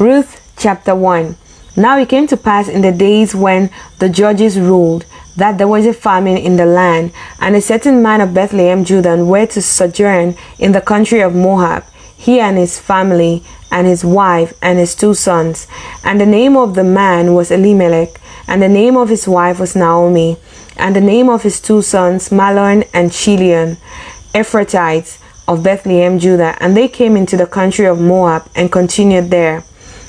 Ruth chapter 1. Now it came to pass in the days when the judges ruled, that there was a famine in the land, and a certain man of Bethlehem, Judah, were to sojourn in the country of Moab, he and his family, and his wife, and his 2 sons. And the name of the man was Elimelech, and the name of his wife was Naomi, and the name of his 2 sons, Mahlon and Chilion, Ephrathites of Bethlehem, Judah. And they came into the country of Moab, and continued there.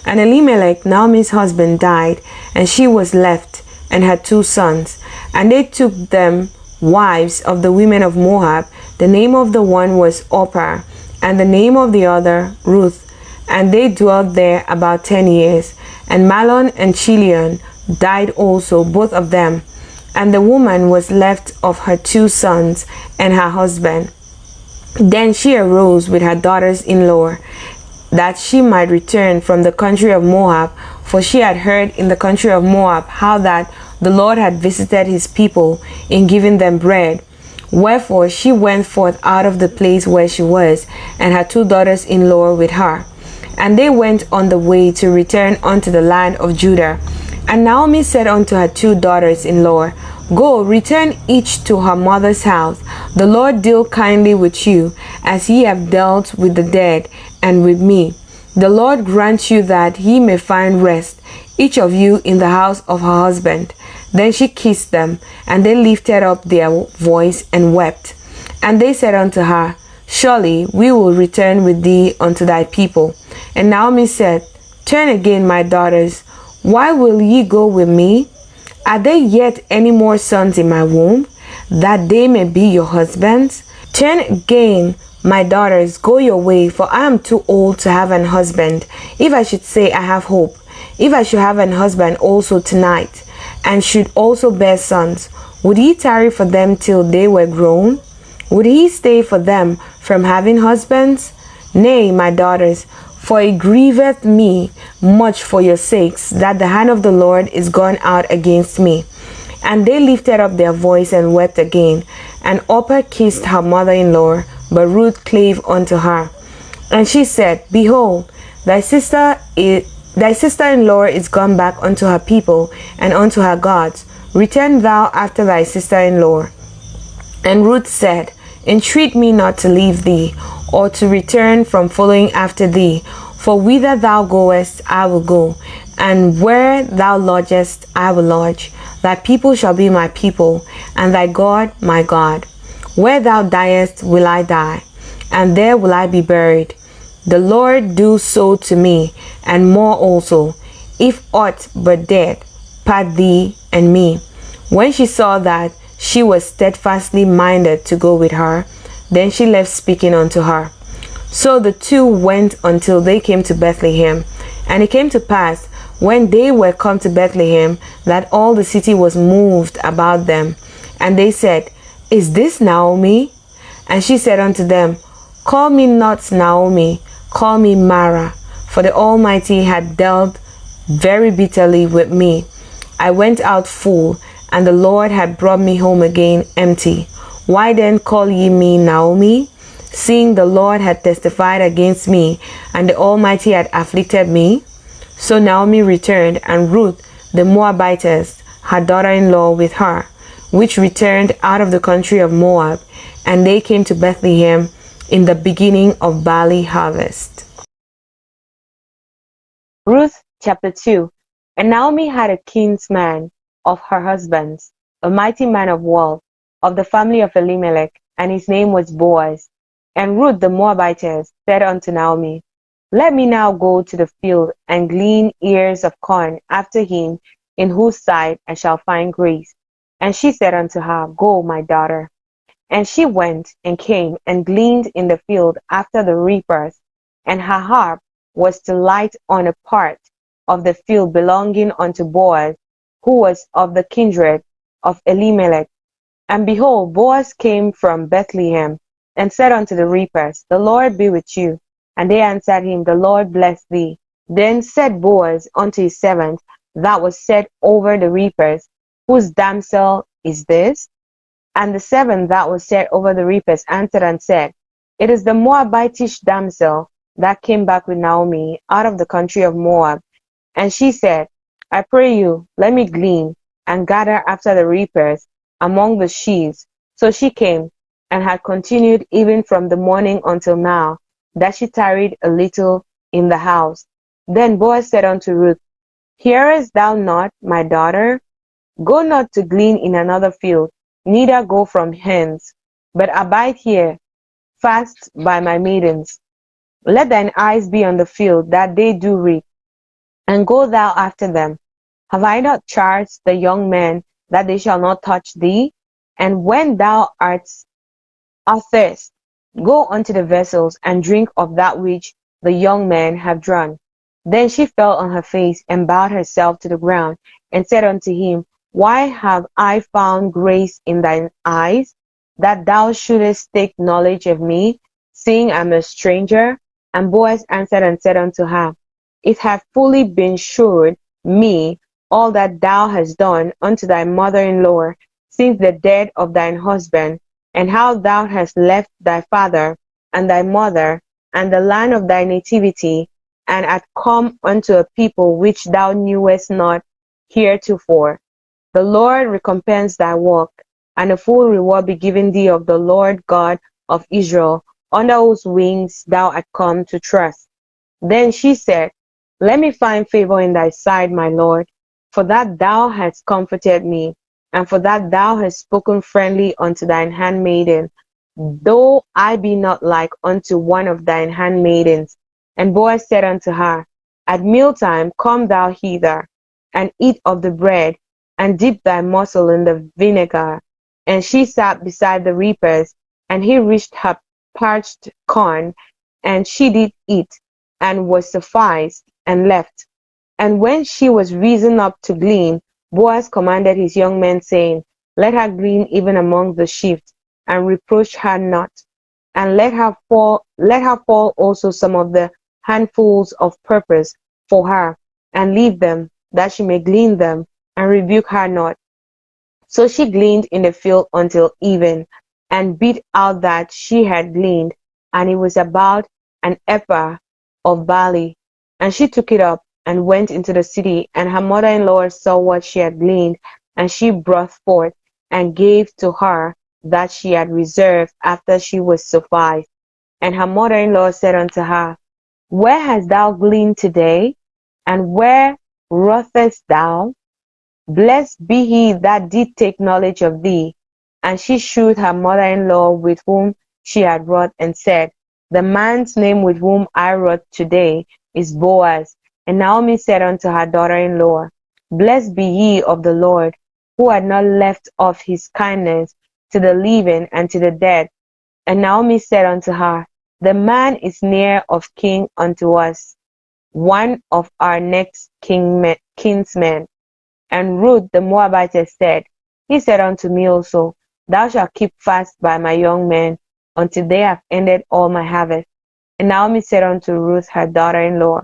And Elimelech, Naomi's husband, died, and she was left, and had 2 sons. And they took them wives of the women of Moab. The name of the one was Orpah, and the name of the other Ruth. And they dwelt there about 10 years. And Mahlon and Chilion died also, both of them. And the woman was left of her 2 sons and her husband. Then she arose with her daughters-in-law, that she might return from the country of Moab, for she had heard in the country of Moab how that the Lord had visited his people in giving them bread. Wherefore she went forth out of the place where she was, and her 2 daughters-in-law with her. And they went on the way to return unto the land of Judah. And Naomi said unto her 2 daughters-in-law, Go, return each to her mother's house. The Lord deal kindly with you, as ye have dealt with the dead and with me. The Lord grant you that ye may find rest, each of you in the house of her husband. Then she kissed them, and they lifted up their voice and wept. And they said unto her, Surely we will return with thee unto thy people. And Naomi said, Turn again, my daughters. Why will ye go with me? Are there yet any more sons in my womb, that they may be your husbands? Turn again, my daughters, go your way, for I am too old to have an husband. If I should say I have hope, if I should have an husband also tonight, and should also bear sons, would he tarry for them till they were grown? Would he stay for them from having husbands? Nay, my daughters, for it grieveth me much for your sakes, that the hand of the Lord is gone out against me. And they lifted up their voice and wept again. And Orpah kissed her mother-in-law, but Ruth clave unto her. And she said, Behold, thy sister-in-law is gone back unto her people and unto her gods. Return thou after thy sister-in-law. And Ruth said, Entreat me not to leave thee, or to return from following after thee. For whither thou goest, I will go, and where thou lodgest, I will lodge. Thy people shall be my people, and thy God my God. Where thou diest will I die, and there will I be buried. The Lord do so to me, and more also, if aught but death part thee and me. When she saw that she was steadfastly minded to go with her, then she left speaking unto her. So the 2 went until they came to Bethlehem. And it came to pass, when they were come to Bethlehem, that all the city was moved about them. And they said, Is this Naomi? And she said unto them, Call me not Naomi, call me Mara, for the Almighty had dealt very bitterly with me. I went out full, and the Lord had brought me home again empty. Why then call ye me Naomi, seeing the Lord had testified against me, and the Almighty had afflicted me? So Naomi returned, and Ruth the Moabitess, her daughter-in-law, with her, which returned out of the country of Moab, and they came to Bethlehem in the beginning of barley harvest. Ruth chapter 2. And Naomi had a kinsman of her husband's, a mighty man of wealth, of the family of Elimelech, and his name was Boaz. And Ruth the Moabitess said unto Naomi, Let me now go to the field and glean ears of corn after him, in whose sight I shall find grace. And she said unto her, Go, my daughter. And she went and came and gleaned in the field after the reapers, and her harp was to light on a part of the field belonging unto Boaz, who was of the kindred of Elimelech. And behold, Boaz came from Bethlehem, and said unto the reapers, The Lord be with you. And they answered him, The Lord bless thee. Then said Boaz unto his servant that was set over the reapers, Whose damsel is this? And the servant that was set over the reapers answered and said, It is the Moabitish damsel that came back with Naomi out of the country of Moab. And she said, I pray you, let me glean and gather after the reapers among the sheaves. So she came, and had continued even from the morning until now, that she tarried a little in the house. Then Boaz said unto Ruth, Hearest thou not, my daughter? Go not to glean in another field, neither go from hence, but abide here, fast by my maidens. Let thine eyes be on the field that they do reap, and go thou after them. Have I not charged the young men that they shall not touch thee? And when thou art athirst, go unto the vessels, and drink of that which the young men have drawn. Then she fell on her face, and bowed herself to the ground, and said unto him, Why have I found grace in thine eyes, that thou shouldest take knowledge of me, seeing I am a stranger? And Boaz answered and said unto her, It hath fully been shewed me all that thou hast done unto thy mother-in-law since the death of thine husband, and how thou hast left thy father and thy mother and the land of thy nativity, and art come unto a people which thou knewest not heretofore. The Lord recompense thy work, and a full reward be given thee of the Lord God of Israel, under whose wings thou art come to trust. Then she said, Let me find favor in thy sight, my Lord, for that thou hast comforted me, and for that thou hast spoken friendly unto thine handmaiden, though I be not like unto one of thine handmaidens. And Boaz said unto her, At mealtime come thou hither, and eat of the bread, and dip thy morsel in the vinegar. And she sat beside the reapers, and he reached her parched corn, and she did eat, and was sufficed, and left. And when she was risen up to glean, Boaz commanded his young men, saying, Let her glean even among the sheaves, and reproach her not, and let her fall also some of the handfuls of purpose for her, and leave them, that she may glean them, and rebuke her not. So she gleaned in the field until even, and beat out that she had gleaned, and it was about an ephah of barley. And she took it up, and went into the city, and her mother-in-law saw what she had gleaned, and she brought forth, and gave to her that she had reserved after she was sufficed. And her mother-in-law said unto her, Where hast thou gleaned today? And where wroughest thou? Blessed be he that did take knowledge of thee. And she shewed her mother-in-law with whom she had wrought, and said, The man's name with whom I wrought today is Boaz. And Naomi said unto her daughter-in-law, Blessed be ye of the Lord, who had not left off his kindness to the living and to the dead. And Naomi said unto her, The man is near of kin unto us, one of our next kinsmen. And Ruth the Moabitess said, He said unto me also, Thou shalt keep fast by my young men, until they have ended all my harvest. And Naomi said unto Ruth her daughter-in-law,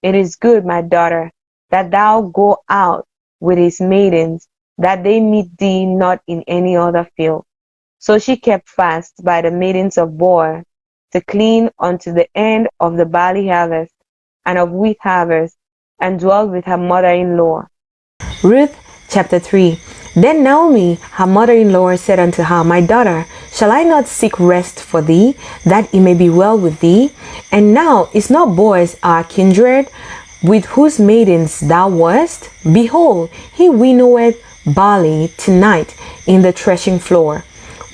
It is good, my daughter, that thou go out with his maidens, that they meet thee not in any other field. So she kept fast by the maidens of Boaz, to clean unto the end of the barley harvest and of wheat harvest, and dwelt with her mother-in-law. Ruth chapter 3. Then Naomi, her mother-in-law, said unto her, My daughter, shall I not seek rest for thee, that it may be well with thee? And now is not Boaz our kindred, with whose maidens thou wast? Behold, he winnoweth barley tonight in the threshing floor.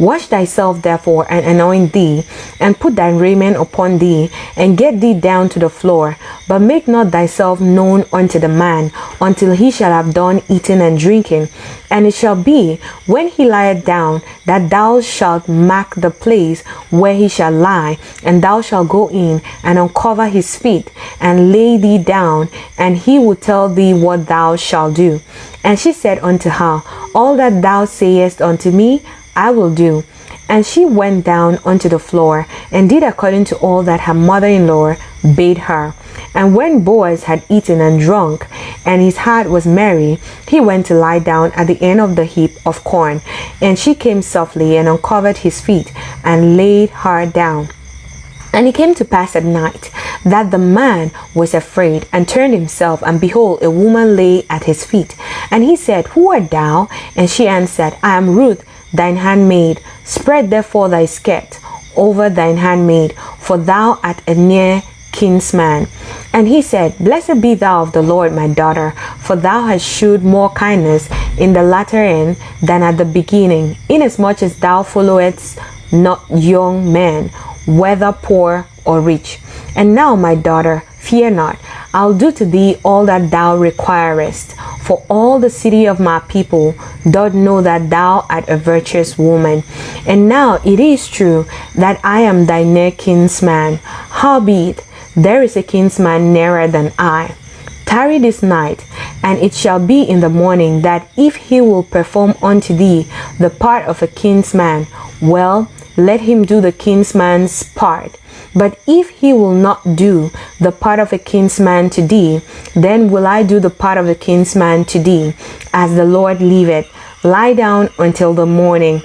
Wash thyself therefore, and anoint thee, and put thy raiment upon thee, and get thee down to the floor. But make not thyself known unto the man, until he shall have done eating and drinking. And it shall be, when he lieth down, that thou shalt mark the place where he shall lie, and thou shalt go in, and uncover his feet, and lay thee down, and he will tell thee what thou shalt do. And she said unto her, All that thou sayest unto me, I will do. And she went down unto the floor, and did according to all that her mother-in-law bade her. And when Boaz had eaten and drunk, and his heart was merry, he went to lie down at the end of the heap of corn. And she came softly, and uncovered his feet, and laid her down. And it came to pass at night, that the man was afraid and turned himself, and behold, a woman lay at his feet. And he said, Who art thou? And she answered, I am Ruth, thine handmaid. Spread therefore thy skirt over thine handmaid, for thou art a near kinsman. And he said, Blessed be thou of the Lord, my daughter, for thou hast shewed more kindness in the latter end than at the beginning, inasmuch as thou followest not young men, whether poor or rich. And now, my daughter, fear not. I'll do to thee all that thou requirest. For all the city of my people doth know that thou art a virtuous woman. And now it is true that I am thy near kinsman. Howbeit, there is a kinsman nearer than I. Tarry this night, and it shall be in the morning that if he will perform unto thee the part of a kinsman, well, let him do the kinsman's part. But if he will not do the part of a kinsman to thee, then will I do the part of the kinsman to thee, as the Lord liveth. Lie down until the morning.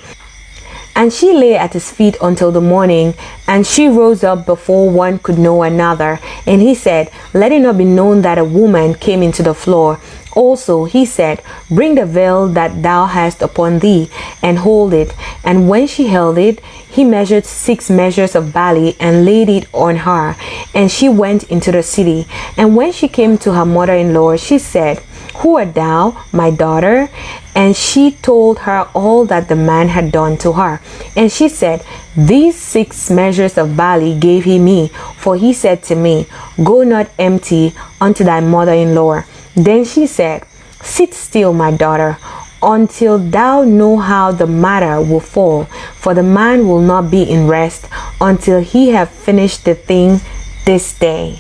And she lay at his feet until the morning, and she rose up before one could know another. And he said, Let it not be known that a woman came into the floor. Also he said, Bring the veil that thou hast upon thee, and hold it. And when she held it, he measured 6 measures of barley, and laid it on her. And she went into the city. And when she came to her mother-in-law, she said, Who art thou, my daughter? And she told her all that the man had done to her. And she said, These 6 measures of barley gave he me, for he said to me, Go not empty unto thy mother-in-law. Then she said, Sit still, my daughter, until thou know how the matter will fall, for the man will not be in rest until he have finished the thing this day.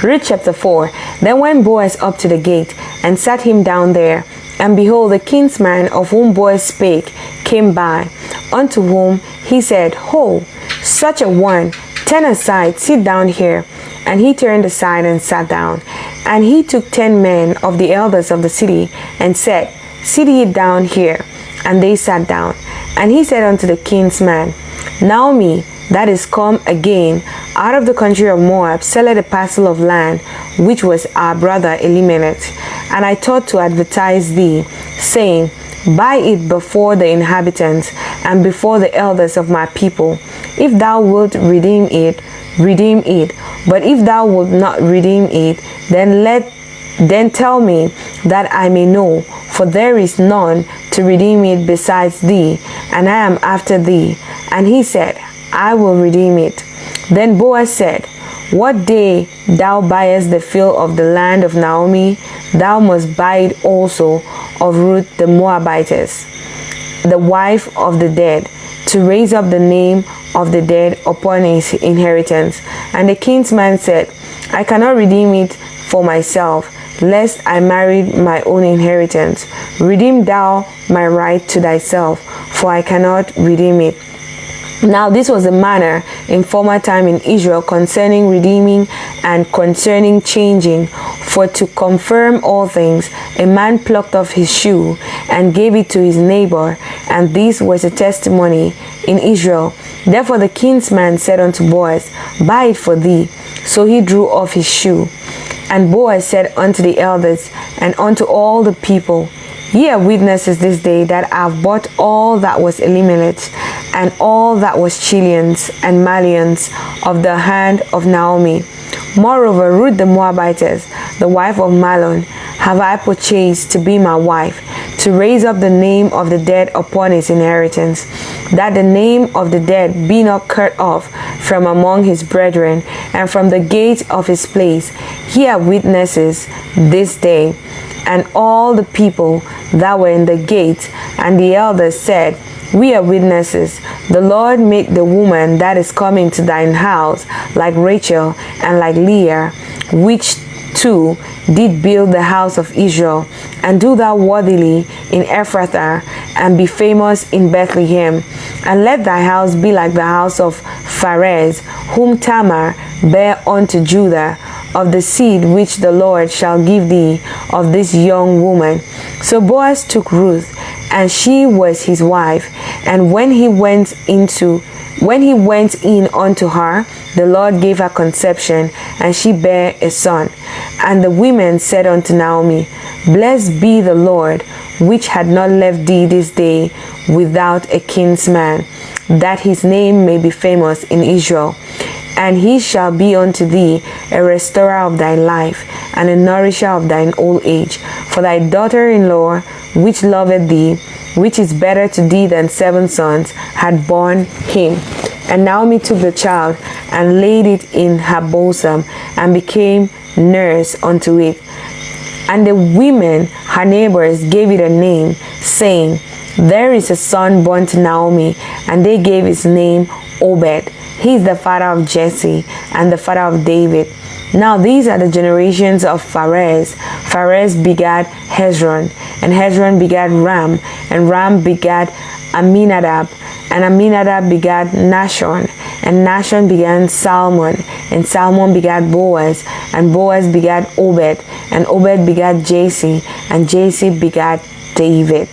Ruth chapter 4. Then went Boaz up to the gate, and sat him down there. And behold, the kinsman of whom Boaz spake came by, unto whom he said, Ho, such a one, turn aside, sit down here. And he turned aside and sat down. And he took 10 men of the elders of the city, and said, Sit ye down here. And they sat down. And he said unto the kinsman, Naomi, that is come again out of the country of Moab, selleth a parcel of land, which was our brother Elimelech. And I thought to advertise thee, saying, Buy it before the inhabitants, and before the elders of my people. If thou wilt redeem it, redeem it. But if thou wilt not redeem it, then tell me, that I may know, for there is none to redeem it besides thee, and I am after thee. And he said, I will redeem it. Then Boaz said, What day thou buyest the field of the land of Naomi, thou must buy it also of Ruth the Moabitess, the wife of the dead, to raise up the name of the dead upon his inheritance. And the kinsman said, I cannot redeem it for myself, lest I marry my own inheritance. Redeem thou my right to thyself, for I cannot redeem it. Now this was a manner in former time in Israel concerning redeeming and concerning changing. For to confirm all things, a man plucked off his shoe and gave it to his neighbor, and this was a testimony in Israel. Therefore the kinsman said unto Boaz, Buy it for thee. So he drew off his shoe. And Boaz said unto the elders and unto all the people, Ye are witnesses this day that I have bought all that was Elimelech, and all that was Chilion's and Malion's of the hand of Naomi. Moreover, Ruth the Moabitess, the wife of Mahlon, have I purchased to be my wife, to raise up the name of the dead upon his inheritance, that the name of the dead be not cut off from among his brethren, and from the gate of his place. Ye are witnesses this day. And all the people that were in the gate and the elders said, We are witnesses. The Lord make the woman that is coming to thine house like Rachel and like Leah, which two did build the house of Israel, and do thou worthily in Ephrathah, and be famous in Bethlehem. And let thy house be like the house of Pharez, whom Tamar bare unto Judah, of the seed which the Lord shall give thee of this young woman. So Boaz took Ruth, and she was his wife. And when he went in unto her, the Lord gave her conception, and she bare a son. And the women said unto Naomi, Blessed be the Lord, which had not left thee this day without a kinsman, that his name may be famous in Israel. And he shall be unto thee a restorer of thy life, and a nourisher of thine old age. For thy daughter-in-law, which loveth thee, which is better to thee than 7 sons, had borne him. And Naomi took the child, and laid it in her bosom, and became nurse unto it. And the women, her neighbors, gave it a name, saying, There is a son born to Naomi. And they gave his name Obed. He is the father of Jesse, and the father of David. Now these are the generations of Pharez. Pharez begat Hezron, and Hezron begat Ram, and Ram begat Aminadab, and Aminadab begat Nahshon, and Nahshon begat Salmon, and Salmon begat Boaz, and Boaz begat Obed, and Obed begat Jesse, and Jesse begat David.